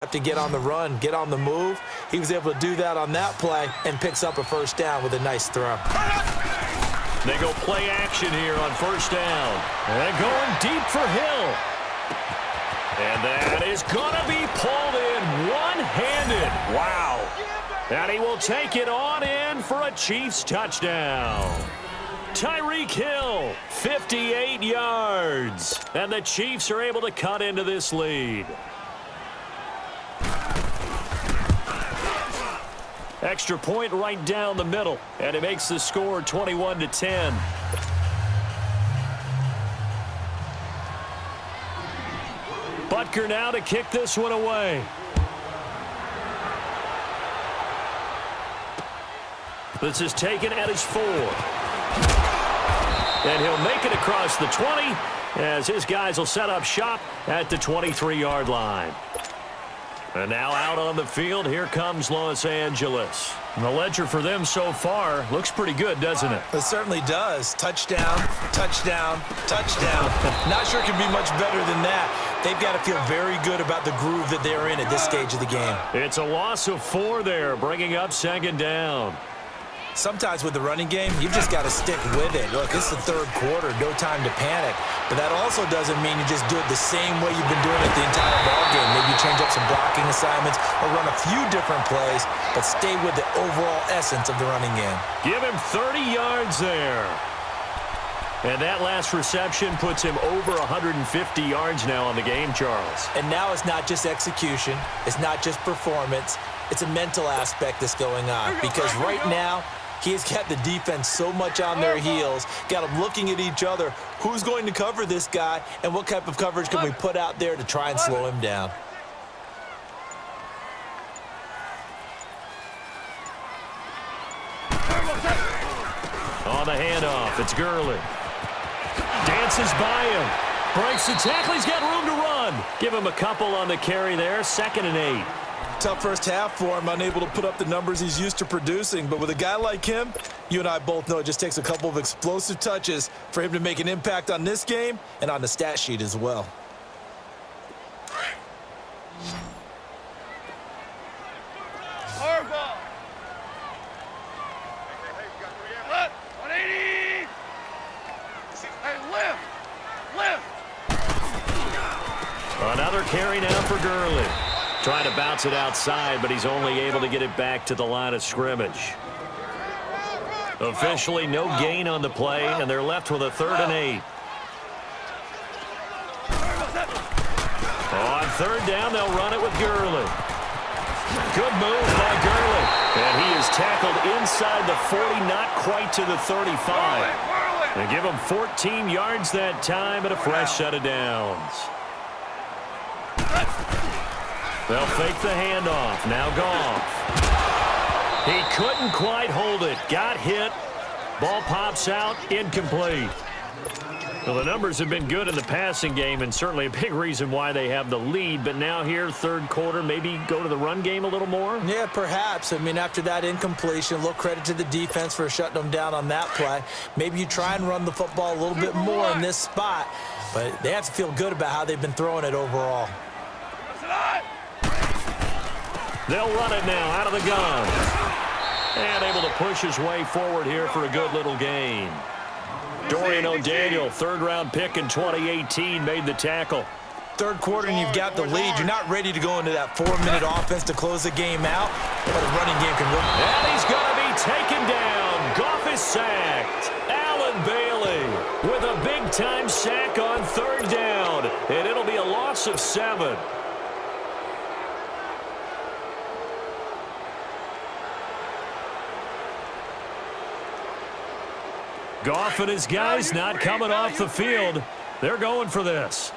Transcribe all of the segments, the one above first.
have to get on the run, get on the move. He was able to do that on that play and picks up a first down with a nice throw. They go play action here on first down. And going deep for Hill. And that is going to be pulled in one-handed. Wow. And he will take it on in for a Chiefs touchdown. Tyreek Hill, 58 yards. And the Chiefs are able to cut into this lead. Extra point right down the middle, and it makes the score 21-10. Butker now to kick this one away. This is taken at his 4. And he'll make it across the 20 as his guys will set up shop at the 23-yard line. And now out on the field, here comes Los Angeles. And the ledger for them so far looks pretty good, doesn't it? It certainly does. Touchdown, touchdown, touchdown. Not sure it can be much better than that. They've got to feel very good about the groove that they're in at this stage of the game. It's a loss of 4 there, bringing up second down. Sometimes with the running game, you've just got to stick with it. Look, it's the third quarter, no time to panic. But that also doesn't mean you just do it the same way you've been doing it the entire ballgame. Maybe you change up some blocking assignments or run a few different plays, but stay with the overall essence of the running game. Give him 30 yards there. And that last reception puts him over 150 yards now on the game, Charles. And now it's not just execution. It's not just performance. It's a mental aspect that's going on. Because right now, he's got the defense so much on their heels, got them looking at each other. Who's going to cover this guy, and what type of coverage can we put out there to try and slow him down? On the handoff, it's Gurley. Dances by him. Breaks the tackle. He's got room to run. Give him a couple on the carry there. 2nd and 8. Tough first half for him, unable to put up the numbers he's used to producing. But with a guy like him, you and I both know it just takes a couple of explosive touches for him to make an impact on this game and on the stat sheet as well. Another carry now for Gurley. Trying to bounce it outside, but he's only able to get it back to the line of scrimmage. Officially no gain on the play, and they're left with a 3rd and 8. On 3rd down, they'll run it with Gurley. Good move by Gurley. And he is tackled inside the 40, not quite to the 35. They give him 14 yards that time and a fresh set of downs. They'll fake the handoff. Now Goff. He couldn't quite hold it. Got hit. Ball pops out. Incomplete. Well, the numbers have been good in the passing game and certainly a big reason why they have the lead. But now here, 3rd quarter, maybe go to the run game a little more? Yeah, perhaps. I mean, after that incompletion, a little credit to the defense for shutting them down on that play. Maybe you try and run the football a little bit more in this spot. But they have to feel good about how they've been throwing it overall. They'll run it now out of the gun. And able to push his way forward here for a good little gain. Dorian O'Daniel, 3rd-round pick in 2018, made the tackle. 3rd quarter and you've got the lead. You're not ready to go into that 4-minute offense to close the game out, but a running game can work. And he's going to be taken down. Goff is sacked. Allen Bailey with a big-time sack on 3rd down. And it'll be a loss of 7. Goff and his guys not coming off the field. They're going for this.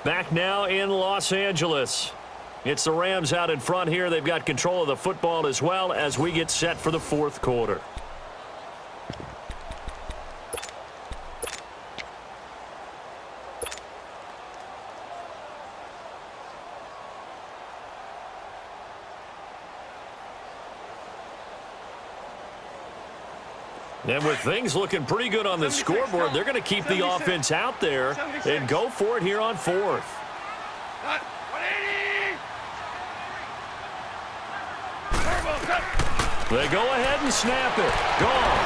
Back now in Los Angeles. It's the Rams out in front here. They've got control of the football as well as we get set for the 4th quarter. And with things looking pretty good on the scoreboard, they're going to keep the offense out there and go for it here on fourth. They go ahead and snap it. Gone.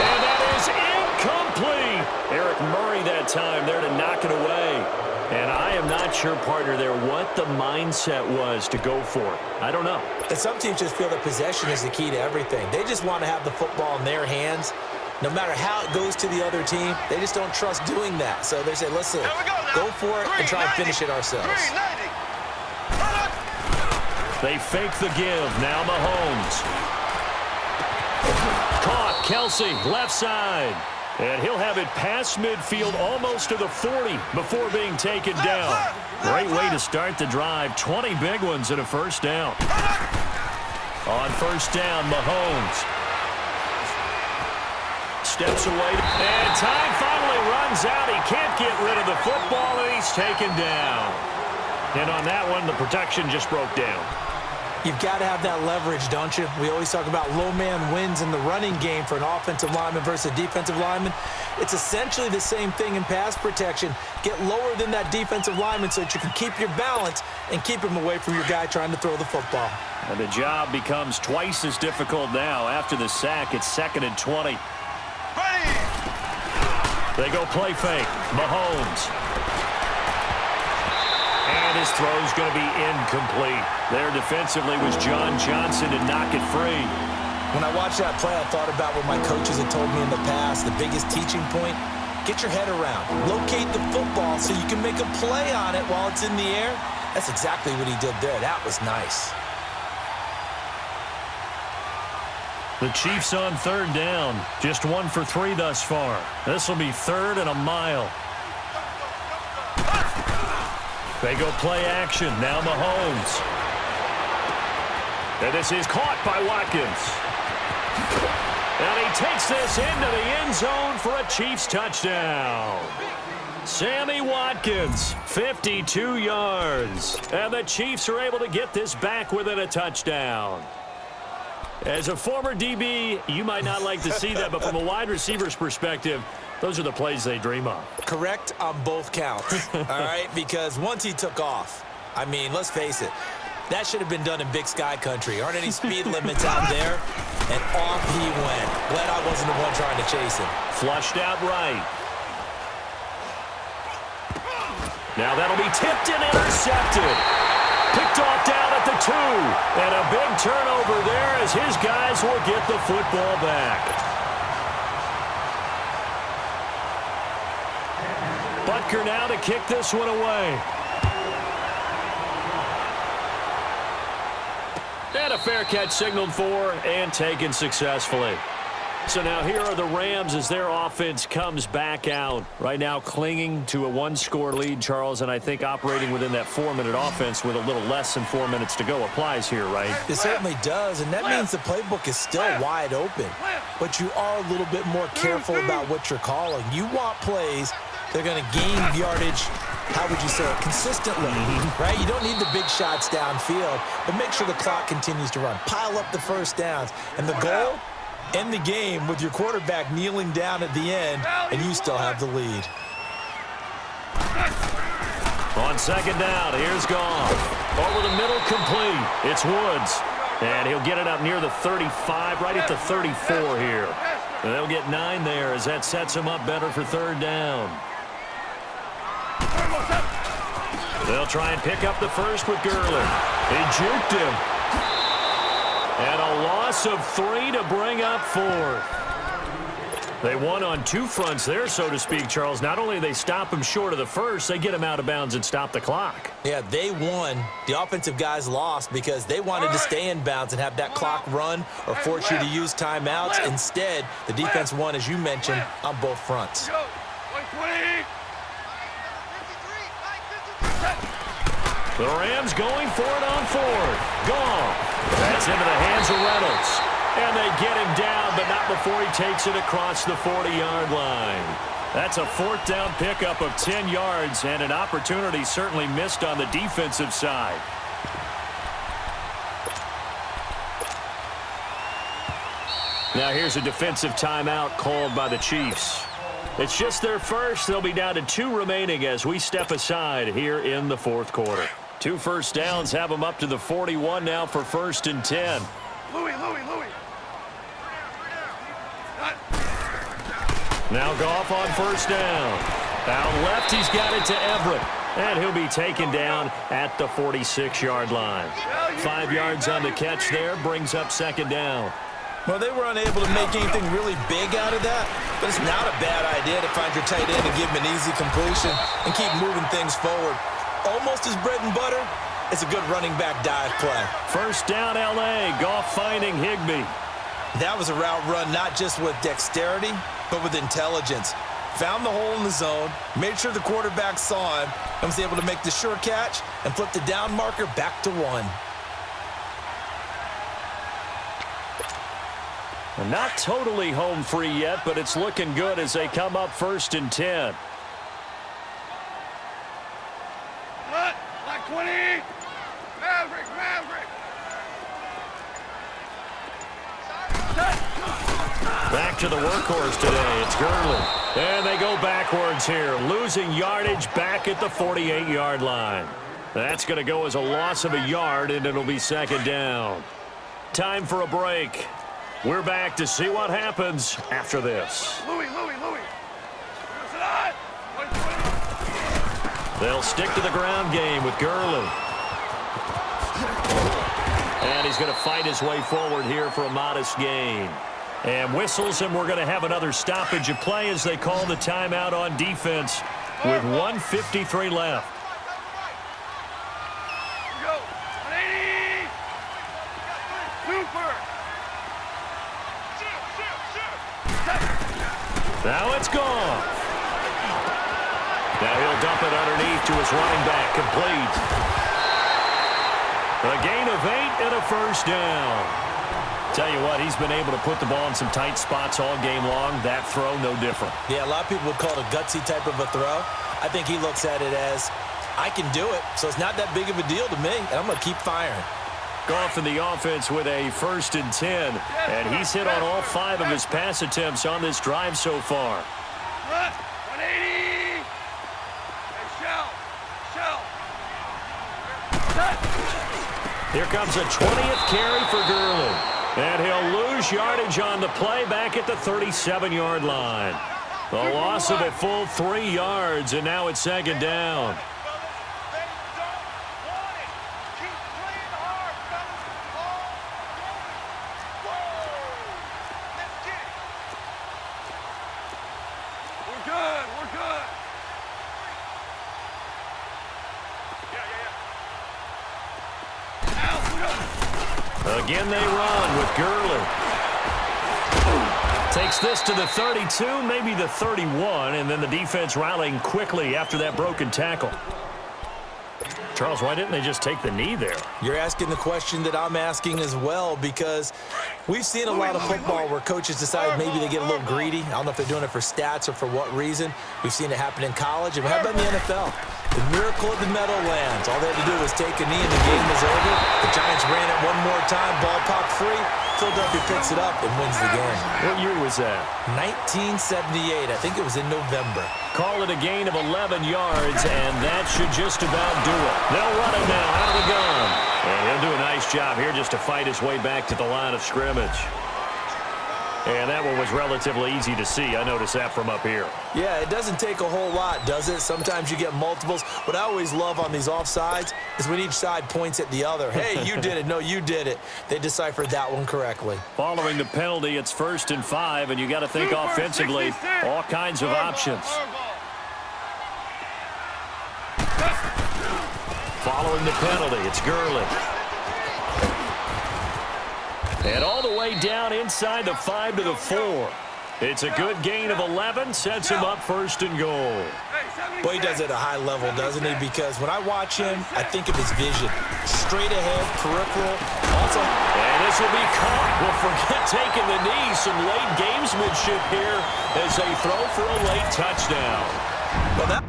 And that is incomplete. Eric Murray that time there to knock it away. And I am not sure, partner, there what the mindset was to go for it. I don't know. And some teams just feel that possession is the key to everything. They just want to have the football in their hands. No matter how it goes to the other team, they just don't trust doing that. So they say, listen, go for it and try and finish it ourselves. They fake the give. Now Mahomes. Caught. Kelsey, left side. And he'll have it past midfield almost to the 40 before being taken down. Great way to start the drive. 20 big ones and a first down. On first down, Mahomes. Steps away. And time finally runs out. He can't get rid of the football, and he's taken down. And on that one, the protection just broke down. You've got to have that leverage, don't you? We always talk about low man wins in the running game for an offensive lineman versus a defensive lineman. It's essentially the same thing in pass protection. Get lower than that defensive lineman so that you can keep your balance and keep him away from your guy trying to throw the football. And the job becomes twice as difficult now. After the sack, it's 2nd and 20. They go play fake. Mahomes. And his throw's going to be incomplete. There defensively was John Johnson to knock it free. When I watched that play, I thought about what my coaches had told me in the past. The biggest teaching point, get your head around. Locate the football so you can make a play on it while it's in the air. That's exactly what he did there. That was nice. The Chiefs on third down. Just 1 for 3 thus far. This will be 3rd and a mile. They go play action. Now Mahomes. And this is caught by Watkins. And he takes this into the end zone for a Chiefs touchdown. Sammy Watkins, 52 yards. And the Chiefs are able to get this back within a touchdown. As a former DB, you might not like to see that, but from a wide receiver's perspective, those are the plays they dream of. Correct on both counts, all right? Because once he took off, I mean, let's face it, that should have been done in Big Sky Country. Aren't any speed limits out there? And off he went. Glad I wasn't the one trying to chase him. Flushed out right. Now that'll be tipped and intercepted. Picked off down at the 2. And a big turnover there as his guys will get the football back. Butker now to kick this one away. And a fair catch signaled for and taken successfully. So now here are the Rams as their offense comes back out. Right now clinging to a 1-score lead, Charles, and I think operating within that 4-minute offense with a little less than 4 minutes to go applies here, right? It certainly does, and that means the playbook is still wide open. But you are a little bit more careful about what you're calling. You want plays they're going to gain yardage, how would you say it, consistently, right? You don't need the big shots downfield, but make sure the clock continues to run. Pile up the first downs. And the goal, end the game with your quarterback kneeling down at the end, and you still have the lead. On second down, here's Goff. Over the middle, complete. It's Woods. And he'll get it up near the 35, right at the 34 here. And they'll get 9 there as that sets him up better for third down. They'll try and pick up the first with Gurley. He juked him. And a loss of 3 to bring up 4. They won on 2 fronts there, so to speak, Charles. Not only do they stop him short of the first, they get him out of bounds and stop the clock. Yeah, they won. The offensive guys lost because they wanted to stay in bounds and have that clock run or force you to use timeouts. Instead, the defense won, as you mentioned, on both fronts. The Rams going for it on 4th. Gone. That's into the hands of Reynolds. And they get him down, but not before he takes it across the 40-yard line. That's a 4th down pickup of 10 yards and an opportunity certainly missed on the defensive side. Now here's a defensive timeout called by the Chiefs. It's just their first. They'll be down to 2 remaining as we step aside here in the fourth quarter. 2 first downs have them up to the 41 now for 1st and 10. Louis. Now Goff on 1st down. Out left, he's got it to Everett. And he'll be taken down at the 46-yard line. 5 yards on the catch there, brings up 2nd down. Well, they were unable to make anything really big out of that, but it's not a bad idea to find your tight end and give him an easy completion and keep moving things forward. Almost his bread and butter. It's a good running back dive play. 1st down, L.A. Goff finding Higbee. That was a route run not just with dexterity, but with intelligence. Found the hole in the zone, made sure the quarterback saw him, and was able to make the sure catch and flip the down marker back to 1. Not totally home free yet, but it's looking good as they come up 1st and 10. Cut. Like 20. Maverick. Back to the workhorse today. It's Gurley. And they go backwards here, losing yardage back at the 48-yard line. That's going to go as a loss of a yard, and it'll be 2nd down. Time for a break. We're back to see what happens after this. Louis. They'll stick to the ground game with Gurley. And he's going to fight his way forward here for a modest gain. And whistles, and we're going to have another stoppage of play as they call the timeout on defense with 1:53 left. Here we go. 180. Super. Now it's gone. Now he'll dump it underneath to his running back, complete. A gain of 8 and a 1st down. Tell you what, he's been able to put the ball in some tight spots all game long. That throw, no different. Yeah, a lot of people would call it a gutsy type of a throw. I think he looks at it as, I can do it, so it's not that big of a deal to me, and I'm going to keep firing. Goff in the offense with a 1st and 10, and he's hit on all 5 of his pass attempts on this drive so far. 180. Hey, Here comes a 20th carry for Gurley. And he'll lose yardage on the play back at the 37-yard line. The loss of a full 3 yards, and now it's 2nd down. We're good. Again they run with Gurley. Takes this to the 32, maybe the 31, and then the defense rallying quickly after that broken tackle. Charles, why didn't they just take the knee there? You're asking the question that I'm asking as well, because we've seen a lot of football where coaches decide maybe they get a little greedy. I don't know if they're doing it for stats or for what reason. We've seen it happen in college, and how about in the NFL? The miracle of the Meadowlands. All they had to do was take a knee and the game was over. The Giants ran it one more time, ball popped free. Philadelphia picks it up and wins the game. What year was that? 1978. I think it was in November. Call it a gain of 11 yards, and that should just about do it. They'll run it now out of the gun. And he'll do a nice job here just to fight his way back to the line of scrimmage. And that one was relatively easy to see. I noticed that from up here. Yeah, it doesn't take a whole lot, does it? Sometimes you get multiples. What I always love on these offsides is when each side points at the other. Hey, you did it. No, you did it. They deciphered that one correctly. Following the penalty, it's 1st and 5, and you got to think offensively, all kinds of options. Following the penalty, it's Gurley. And all the way down inside the 5 to the 4. It's a good gain of 11, sets him up 1st and goal. Boy, he does it at a high level, doesn't he? Because when I watch him, I think of his vision. Straight ahead, peripheral. Also, and this will be caught. Well, forget taking the knee. Some late gamesmanship here as they throw for a late touchdown. well, that